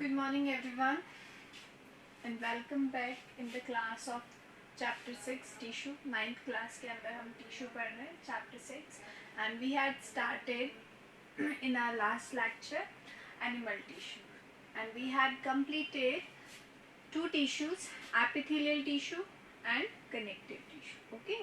Good morning everyone and welcome back in the class of chapter 6 tissue. 9th class के अंदर हम tissue पढ़ रहे हैं chapter 6 and we had started in our last lecture animal tissue and we had completed two tissues, epithelial tissue and connective tissue. Okay,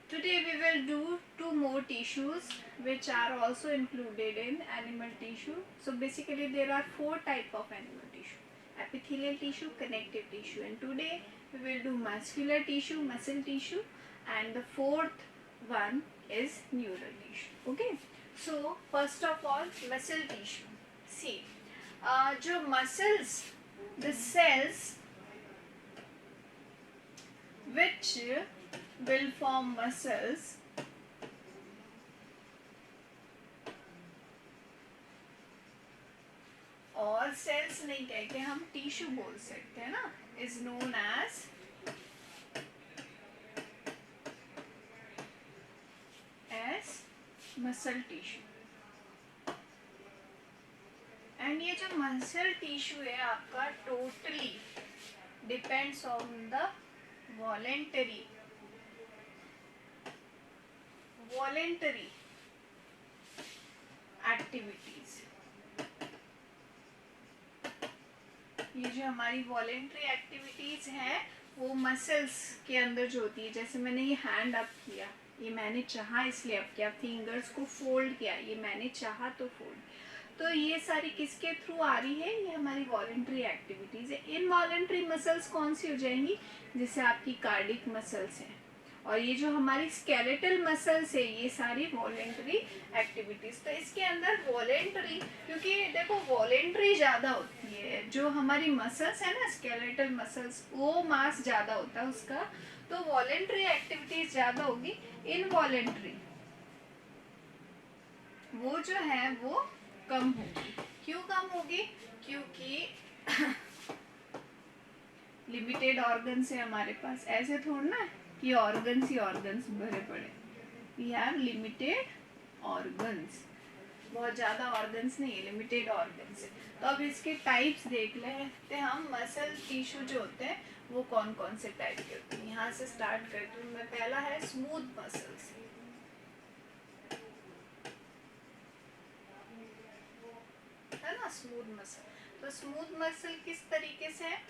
today we will do two more tissues which are also included in animal tissue. So basically there are four type of animal tissue: epithelial tissue, connective tissue, and today we will do muscular tissue, muscle tissue, and the fourth one is neural tissue. Okay, so first of all muscle tissue. See, जो muscles, the cells which will form muscles और cells नहीं कहते, हम tissue बोल सकते हैं ना, is known as muscle tissue. And ये जो मसल टिश्यू है आपका totally depends on the voluntary activities. ये जो हमारी वॉलेंट्री एक्टिविटीज हैं वो मसल्स के अंदर जो होती है, जैसे मैंने ये हैंड अप किया, ये मैंने चाहा इसलिए अप किया, फिंगर्स को फोल्ड किया, ये मैंने चाहा तो फोल्ड. तो ये सारी किसके थ्रू आ रही है? ये हमारी वॉलेंट्री एक्टिविटीज है. इनवॉलेंट्री मसल्स कौन सी हो जाएंगी? जैसे आपकी कार्डिक मसल्स हैं, और ये जो हमारी स्केलेटल मसल्स है ये सारी वॉलेंट्री एक्टिविटीज. तो इसके अंदर वॉलेंट्री, क्योंकि देखो वॉलेंट्री ज़्यादा होती है, जो हमारी मसल्स है ना स्केलेटल मसल्स, वो मास ज़्यादा होता है उसका, तो वॉलेंट्री एक्टिविटीज ज़्यादा होगी. इनवॉलेंट्री वो जो है वो कम होगी. क्यों कम होगी? क्योंकि लिमिटेड ऑर्गन्स है हमारे पास. ऐसे थोड़ा ना कि ऑर्गन्स ही ऑर्गन्स भरे पड़े. वी हैव लिमिटेड ऑर्गन्स, बहुत ज़्यादा ऑर्गन्स नहीं है, लिमिटेड ऑर्गन्स है. तो अब इसके टाइप्स देख लेते हैं हम. मसल टिश्यू जो होते हैं वो कौन कौन से टाइप के होते हैं. यहाँ से स्टार्ट करती हूँ मैं. पहला है स्मूथ मसल्स, है ना, स्मूथ मसल. तो स्मूथ मसल किस तरीके से है?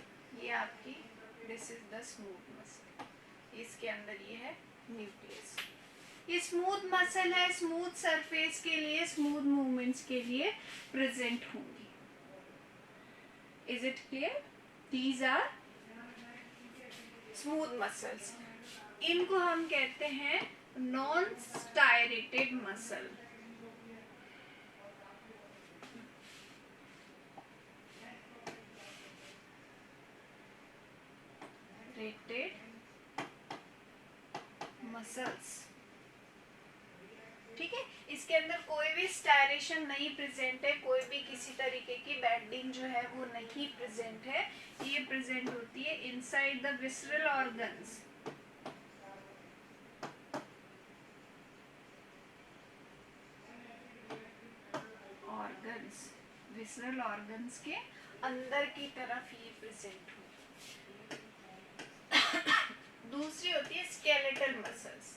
ये आपकी this is the smooth muscle. इसके अंदर ये है न्यूक्लियस. ये स्मूथ मसल है, स्मूथ सरफेस के लिए, स्मूथ मूवमेंट्स के लिए प्रेजेंट होंगी. Is it clear? These are smooth muscles. इनको हम कहते हैं नॉन स्टायरेटेड मसल. मसल्स, ठीक है. इसके अंदर कोई भी स्टायरेशन नहीं प्रेजेंट है, कोई भी किसी तरीके की बेंडिंग जो है वो नहीं प्रेजेंट है. ये प्रेजेंट होती है inside the visceral organs. Visceral organs के अंदर की तरफ ये प्रेजेंट होती है. दूसरी होती है स्केलेटल मसल्स.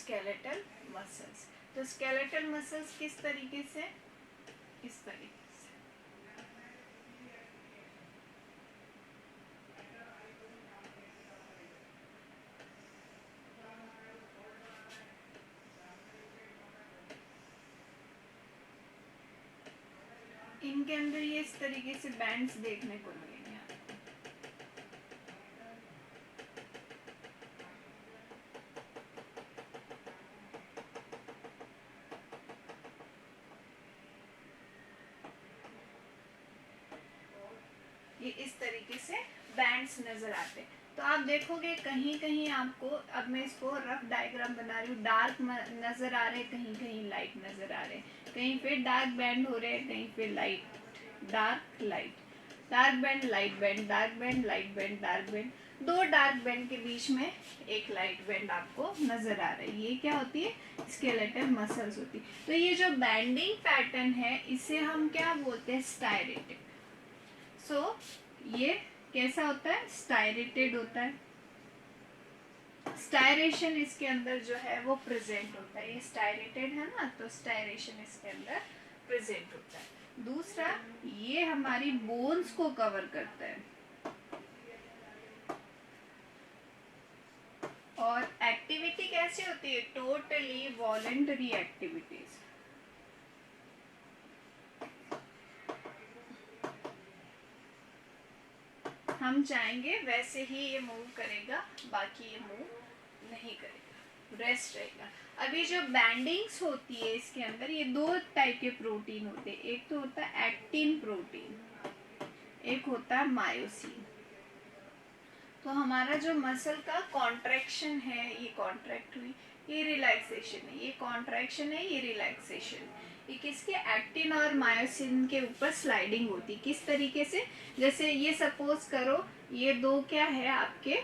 स्केलेटल मसल्स, तो स्केलेटल मसल्स किस तरीके से? इस तरीके से. इनके अंदर ये इस तरीके से बैंड्स देखने को मिलेंगे. ये इस तरीके से बैंड्स नजर आते हैं. तो आप देखोगे कहीं कहीं आपको, अब मैं इसको रफ डायग्राम बना रही हूँ, डार्क नजर आ रहे हैं, कहीं कहीं लाइट नजर आ रहे हैं, कहीं पे डार्क बैंड हो रहे हैं, कहीं पे light, dark light, dark band light band, dark band light band, dark band. दो डार्क बैंड के बीच में एक लाइट बैंड आपको नजर आ रहा है। ये क्या होती है? स्केलेटल मसल्स होती है। तो ये जो बैंडिंग पैटर्न है इसे हम क्या बोलते हैं? स्टायरेटेड। सो ये कैसा होता है? स्टायरेटेड होता है। स्टायरेशन इसके अंदर जो है वो प्रेजेंट होता है। ये स्टायरेटेड है ना, तो स्टायरेशन इसके अंदर प्रेजेंट होता है। दूसरा, ये हमारी बोन्स को कवर करता है। और एक्टिविटी कैसी होती है? Totally voluntary activities. हम चाहेंगे वैसे ही ये मूव करेगा, बाकी ये मूव नहीं करेगा, रेस्ट रहेगा। अभी जो बैंडिंग्स होती है इसके अंदर, ये दो टाइप के प्रोटीन होते हैं। एक तो होता है एक्टिन प्रोटीन, एक होता है मायोसिन। तो हमारा जो मसल का कॉन्ट्रैक्शन है, ये कॉन्ट्रैक्ट हुई, ये रिलैक्सेशन है, ये कॉन्ट्रैक्शन है, ये रिलैक्सेशन। ये किसके? एक्टिन और मायोसिन के ऊपर स्लाइडिंग होती। किस तरीके से? जैसे ये सपोज करो ये दो क्या है आपके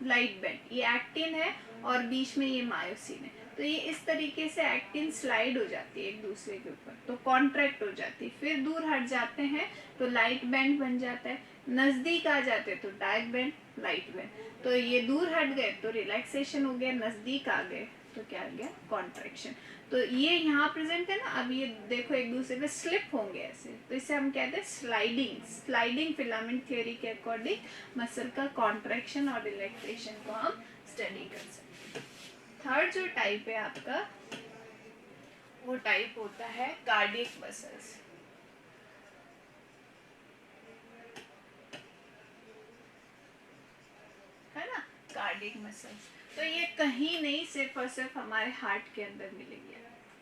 लाइट बैंड, ये एक्टिन है और बीच में ये मायोसिन है। तो ये इस तरीके से एक्टिन स्लाइड हो जाती है एक दूसरे के ऊपर, तो कॉन्ट्रैक्ट हो जाती है। फिर दूर हट जाते हैं तो लाइट बैंड बन जाता है। नजदीक आ जाते हैं तो डार्क बैंड, लाइट बैंड। तो ये दूर हट गए तो रिलैक्सेशन हो गया, नजदीक आ गए तो क्या आ गया? कॉन्ट्रैक्शन। तो ये यहाँ प्रेजेंट है ना, अब ये देखो एक दूसरे पे स्लिप होंगे ऐसे, तो इसे हम कहते हैं स्लाइडिंग। स्लाइडिंग फिलामेंट थ्योरी के अकॉर्डिंग मसल का कॉन्ट्रैक्शन और रिलैक्सेशन को हम स्टडी कर सकते हैं। थर्ड जो टाइप है आपका, वो टाइप होता है कार्डियक मसल्स, है ना, कार्डियक मसल्स। तो ये कहीं नहीं, सिर्फ और सिर्फ हमारे हार्ट के अंदर मिलेगी,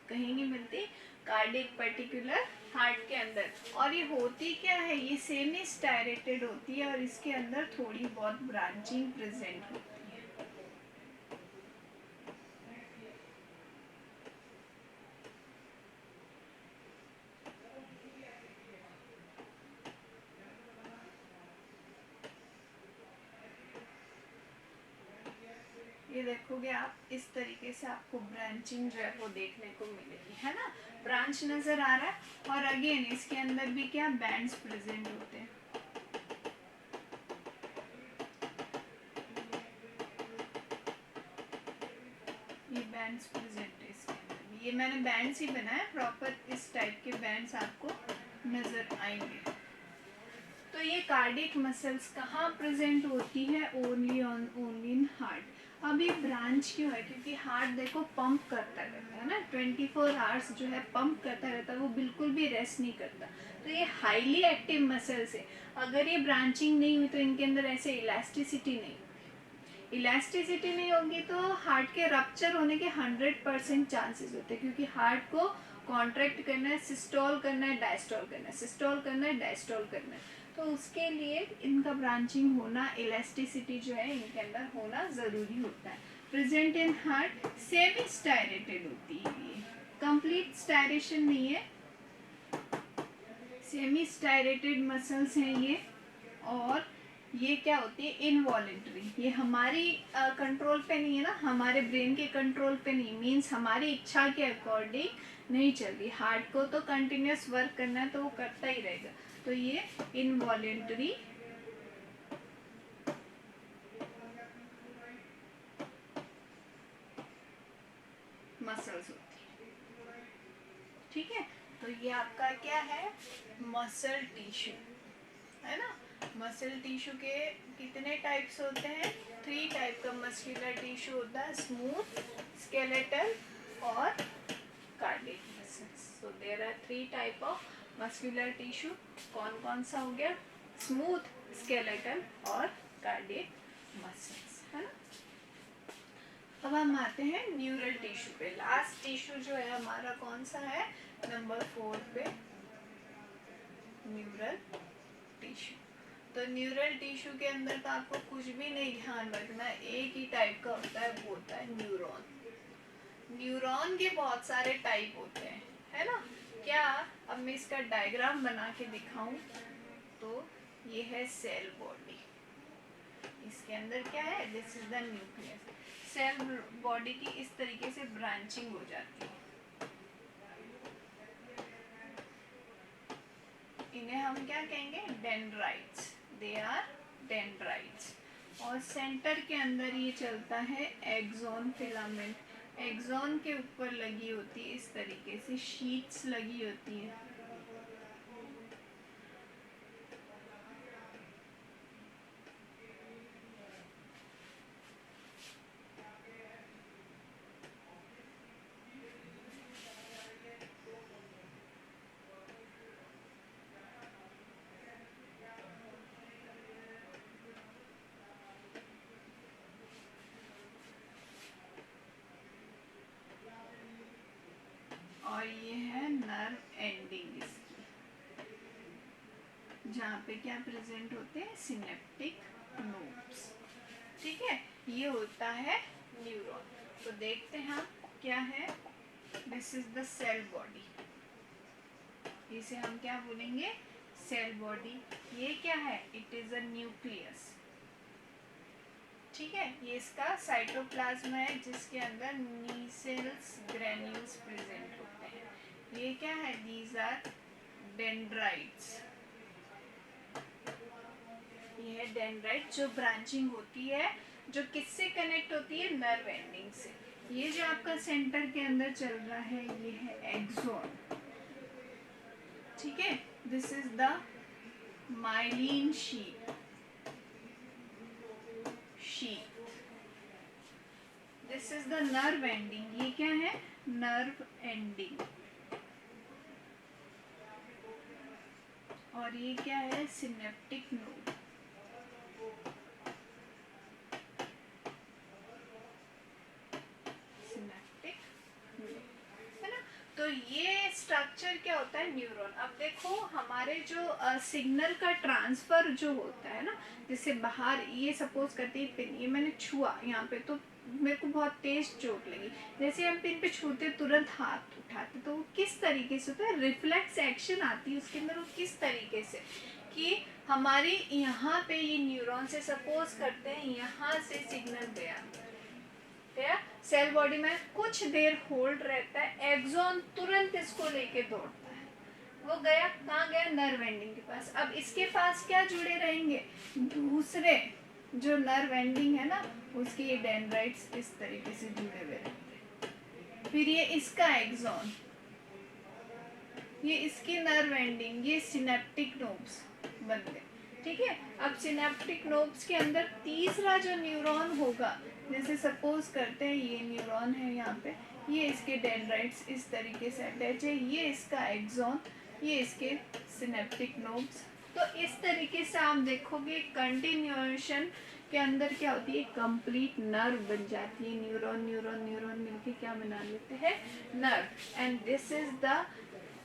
कहीं नहीं मिलती। कार्डियक पर्टिकुलर हार्ट के अंदर। और ये होती क्या है? ये सेमी स्टायरेटेड होती है और इसके अंदर थोड़ी बहुत ब्रांचिंग प्रेजेंट होती है। ये देखोगे आप, इस तरीके से आपको ब्रांचिंग जो है वो देखने को मिलेगी, है ना। ब्रांच नजर आ रहा है। और अगेन इसके अंदर भी क्या? बैंड्स प्रेजेंट होते हैं। ये बैंड्स प्रेजेंट है इसके अंदर भी। ये मैंने बैंड्स ही बनाया, प्रॉपर इस टाइप के बैंड्स आपको नजर आएंगे। तो ये कार्डियक मसल्स कहाँ प्रेजेंट होती है? Only in heart. अब ये ब्रांच क्यों है? क्योंकि हार्ट देखो पंप करता रहता है ना, 24 आवर्स जो है पंप करता रहता है, वो बिल्कुल भी रेस्ट नहीं करता। तो ये हाईली एक्टिव मसल्स है। अगर ये ब्रांचिंग नहीं हुई तो इनके अंदर ऐसे इलास्टिसिटी नहीं, इलास्टिसिटी नहीं होगी तो हार्ट के रप्चर होने के 100% चांसेस होते हैं। क्योंकि हार्ट को कॉन्ट्रैक्ट करना है, सिस्टोल करना है, डायस्टोल करना है, सिस्टोल करना है, डायस्टोल करना है। तो उसके लिए इनका ब्रांचिंग होना, इलास्टिसिटी जो है इनके अंदर होना ज़रूरी होता है। प्रेजेंट इन हार्ट सेमी स्टायरेटेड होती है, ये कंप्लीट स्टायरेशन नहीं है, सेमी स्टायरेटेड मसल्स हैं ये। और ये क्या होती है? इनवॉलेंटरी। ये हमारी कंट्रोल पे नहीं है ना, हमारे ब्रेन के कंट्रोल पे नहीं, मीन्स हमारी इच्छा के अकॉर्डिंग नहीं चल रही। हार्ट को तो कंटिन्यूस वर्क करना है तो वो करता ही रहेगा। तो ये इनवॉलेंटरी मसल्स होती है, ठीक है। तो ये आपका क्या है? मसल टिश्यू, है ना। मसल टिश्यू के कितने टाइप्स होते हैं? 3 टाइप का मस्कुलर टिश्यू होता है, स्मूथ, स्केलेटल और cardiac muscles. So there are 3 type of muscular tissue. कौन कौन सा हो गया? स्मूथ, स्केलेटल और कार्डियक मसल्स, है ना। अब हम आते हैं न्यूरल टिश्यू पे। लास्ट टिश्यू जो है हमारा कौन सा है? नंबर 4 पे, न्यूरल टिश्यू। तो न्यूरल टिश्यू के अंदर तो आपको कुछ भी नहीं ध्यान रखना, एक ही टाइप का होता है, वो होता है न्यूरॉन। न्यूरॉन के बहुत सारे टाइप होते हैं, है ना। क्या? अब मैं इसका डायग्राम बना के दिखाऊं तो ये है सेल बॉडी, इसके अंदर क्या है, this is the nucleus. Cell body की इस तरीके से ब्रांचिंग हो जाती है। इन्हें हम क्या कहेंगे, डेंड्राइट्स, दे आर डेंड्राइट्स। और सेंटर के अंदर ये चलता है एक्सोन फिलामेंट। एक्सोन के ऊपर लगी होती है इस तरीके से शीट्स लगी होती है। और ये है नर्व एंडिंग इसकी, जहाँ पे क्या प्रेजेंट होते हैं, सिनेप्टिक नोड्स। ठीक है, ये होता है न्यूरॉन। तो देखते हैं हम क्या है, this is the cell body. इसे हम क्या बोलेंगे, सेल बॉडी। ये क्या है, इट इज अ न्यूक्लियस। ठीक है, ये इसका साइटोप्लाज्म है जिसके अंदर नीसेल्स ग्रेन्यूल्स प्रेजेंट होते हैं। ये क्या है, दीज आर डेंड्राइट्स। ये है डेंड्राइट, जो ब्रांचिंग होती है, जो किससे कनेक्ट होती है, नर्व एंडिंग से। ये जो आपका सेंटर के अंदर चल रहा है, ये है एक्सोन। ठीक है, this is the myelin sheath. This is the nerve ending. ये क्या है, नर्व एंडिंग। और ये क्या है, सिनेप्टिक नोड। सिनेप्टिक नोड है ना। तो ये स्ट्रक्चर क्या होता है, न्यूरॉन। अब देखो हमारे जो सिग्नल का ट्रांसफर जो होता है ना, जैसे बाहर ये सपोज करते हैं पिन, ये मैंने छुआ यहाँ पे, तो मेरे को बहुत तेज चोट लगी। जैसे हम पिन पे छूते तुरंत हाथ उठाते, तो वो किस तरीके से होता है, रिफ्लेक्स एक्शन आती है उसके अंदर। वो किस तरीके से कि हमारी यहाँ पे ये न्यूरॉन से सपोज करते हैं, यहाँ से सिग्नल गया, सेल बॉडी में कुछ देर होल्ड रहता है, एक्सोन तुरंत इसको लेके दौड़ता है। वो गया कहाँ गया, नर्व एंडिंग के पास। अब इसके पास क्या जुड़े रहेंगे, दूसरे जो नर्व एंडिंग है ना, उसके ये डेंड्राइट्स इस तरीके से जुड़े हुए रहते हैं। फिर ये इसका एक्सोन, ये इसकी नर्व एंडिंग, ये सिनेप्टिक नोब्स बन गए। ठीक है, अब सिनेप्टिक नोब्स के अंदर तीसरा जो न्यूरॉन होगा, जैसे सपोज करते हैं ये न्यूरॉन है यहाँ पे, ये इसके डेंड्राइट्स इस तरीके से अटैच है, ये इसका एक्सोन, ये इसके सिनेप्टिक नोब्स। तो इस तरीके से आप देखोगे कंटिन्यूएशन के अंदर क्या होती है, कंप्लीट नर्व बन जाती है। न्यूरॉन न्यूरॉन न्यूरॉन मिलके क्या बना लेते हैं, nerve. And this is the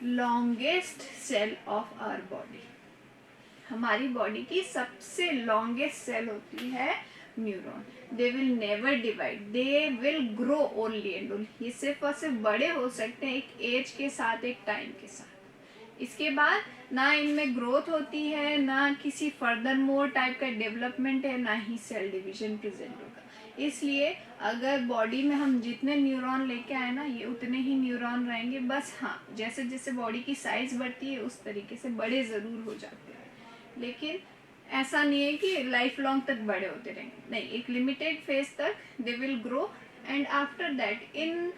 longest cell of our body. हमारी बॉडी की सबसे लॉन्गेस्ट सेल होती है neuron. They will never divide, they will grow only and only. ये सिर्फ और सिर्फ बड़े हो सकते हैं एक एज के साथ, एक टाइम के साथ। इसके बाद ना इनमें ग्रोथ होती है, ना किसी फर्दर मोर टाइप का डेवलपमेंट है, ना ही सेल डिवीजन प्रेजेंट होगा। इसलिए अगर बॉडी में हम जितने न्यूरॉन लेके आए ना, ये उतने ही न्यूरॉन रहेंगे। बस हाँ, जैसे जैसे बॉडी की साइज बढ़ती है उस तरीके से बड़े ज़रूर हो जाते हैं, लेकिन ऐसा नहीं है कि लाइफ लॉन्ग तक बड़े होते रहेंगे। नहीं, एक लिमिटेड फेज तक दे will grow and after that in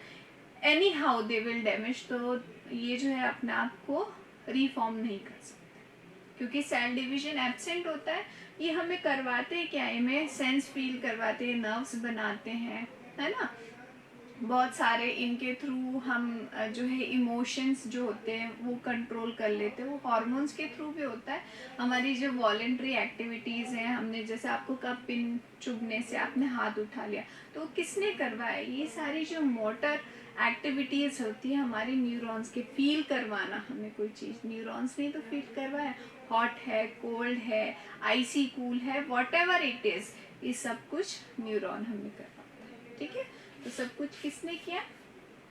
any how they will damage. तो ये जो है अपने आप को रिफॉर्म नहीं कर सकते, क्योंकि सेल डिवीजन एब्सेंट होता है। ये हमें करवाते हैं क्या, हमें सेंस फील करवाते हैं, नर्व्स बनाते हैं, है ना। बहुत सारे इनके थ्रू हम जो है इमोशंस जो होते हैं वो कंट्रोल कर लेते हैं। वो हार्मोन्स के थ्रू भी होता है। हमारी जो वॉलेंट्री एक्टिविटीज़ हैं, हमने जैसे आपको कब पिन चुभने से आपने हाथ उठा लिया, तो किसने करवाया, ये सारी जो मोटर एक्टिविटीज़ होती है हमारी न्यूरॉन्स के। फील करवाना हमें कोई चीज़, न्यूरॉन्स ने तो फील करवाया, हॉट है, कोल्ड है, आइसी कूल है, वॉट एवर इट इज़, ये सब कुछ न्यूरॉन हमें करवाता है। ठीक है, तो सब कुछ किसने किया,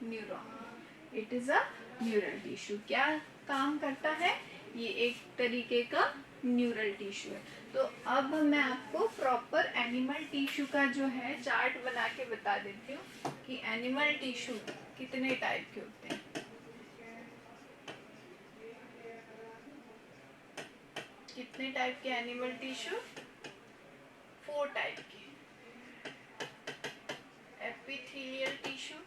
neuron. It is a neural tissue. क्या काम करता है, ये एक तरीके का न्यूरल टिश्यू है। तो अब मैं आपको प्रॉपर एनिमल टिश्यू का जो है चार्ट बना के बता देती हूँ कि एनिमल टिश्यू कितने टाइप के होते हैं। कितने टाइप के एनिमल टिश्यू? 4 टाइप के। Epithelial tissue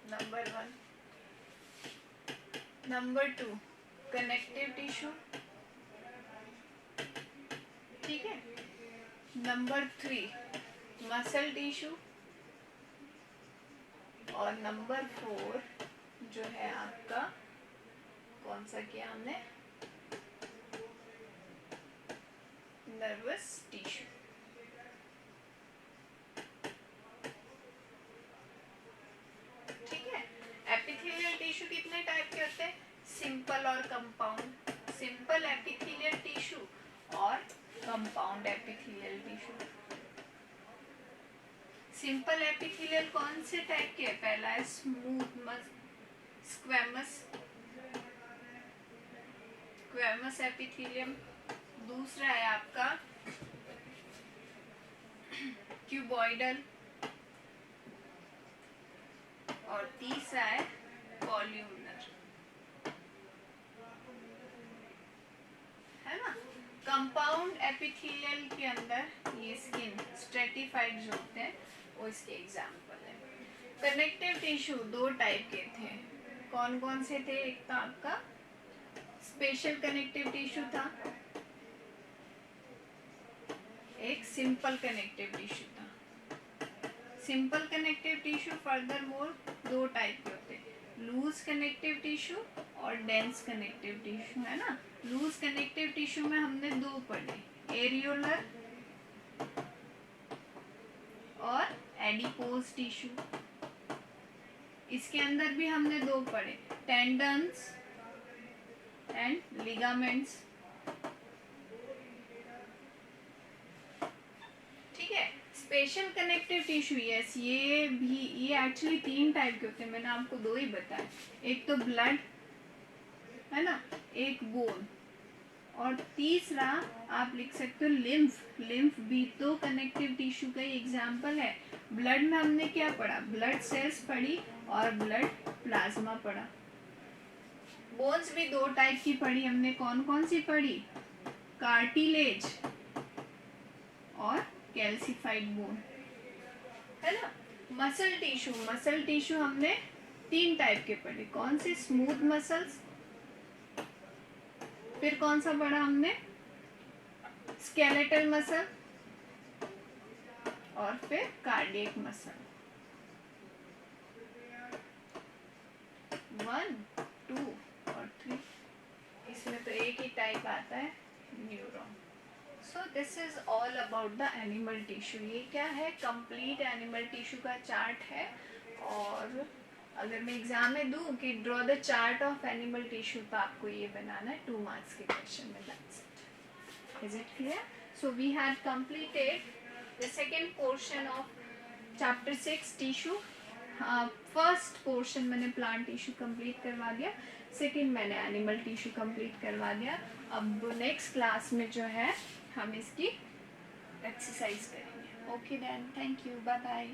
number 1, number 2 connective tissue, ठीक है। नंबर 3 मसल टिश्यू, और नंबर 4 जो है आपका कौन सा किया हमने, नर्वस टिश्यू। ठीक है। एपिथेलियल टिश्यू कितने टाइप के होते हैं? सिंपल और कंपाउंड। सिंपल एपिथेलियल टिश्यू और compound epithelial tissue. Simple epithelial कौन से टाइप के? पहला है स्मूथ स्क्वैमस एपिथेलियम, दूसरा है आपका क्यूबॉइडल, और तीसरा है कॉल्यूमनर, है ना। कंपाउंड एपिथेलियल के अंदर ये स्किन स्ट्रेटिफाइड जो होते हैं वो इसके एग्जाम्पल है। कनेक्टिव टिश्यू 2 टाइप के थे। कौन कौन से थे? एक तो आपका स्पेशल कनेक्टिव टिश्यू था, एक सिंपल कनेक्टिव टिश्यू था। Simple connective tissue further more 2 type के होते हैं, लूज कनेक्टिव टिश्यू और डेंस कनेक्टिव टिश्यू, है ना। लूज कनेक्टिव टिश्यू में हमने 2 पढ़े, एरियोलर और एडिपोज टिश्यू। इसके अंदर भी हमने 2 पढ़े, टेंडन्स एंड लिगामेंट्स। ठीक है। स्पेशल कनेक्टिव टिश्यू, यस, ये एक्चुअली 3 टाइप के होते हैं, मैंने आपको 2 ही बताया। एक तो ब्लड, है ना, एक बोन, और तीसरा आप लिख सकते हो लिम्फ। लिम्फ भी तो कनेक्टिव टिश्यू का ही एग्जाम्पल है। ब्लड में हमने क्या पढ़ा? ब्लड सेल्स पढ़ी और ब्लड प्लाज्मा पढ़ा। बोन्स भी 2 टाइप की पढ़ी हमने, कौन कौन सी पढ़ी? कार्टिलेज और कैल्सिफाइड बोन, है ना। मसल टिश्यू हमने 3 टाइप के पढ़े, कौन से? स्मूथ मसल्स, फिर कौन सा पढ़ा हमने? स्केलेटल मसल, और फिर कार्डियक मसल। 1, 2 और 3। इसमें तो एक ही टाइप आता है, neuron. So this is all about the animal tissue. ये क्या है? कंप्लीट एनिमल टिश्यू का चार्ट है। और अगर मैं एग्जाम में दूं कि draw the chart of animal tissue, तो आपको ये बनाना है 2 मार्क्स के क्वेश्चन में। That's it. Is it clear? So we had completed the second portion of chapter 6 tissue. First portion मैंने प्लांट टिश्यू कंप्लीट करवा दिया, सेकेंड मैंने एनिमल टिश्यू कंप्लीट करवा दिया। अब नेक्स्ट क्लास में जो है हम इसकी एक्सरसाइज करेंगे। Okay then, thank you, bye bye.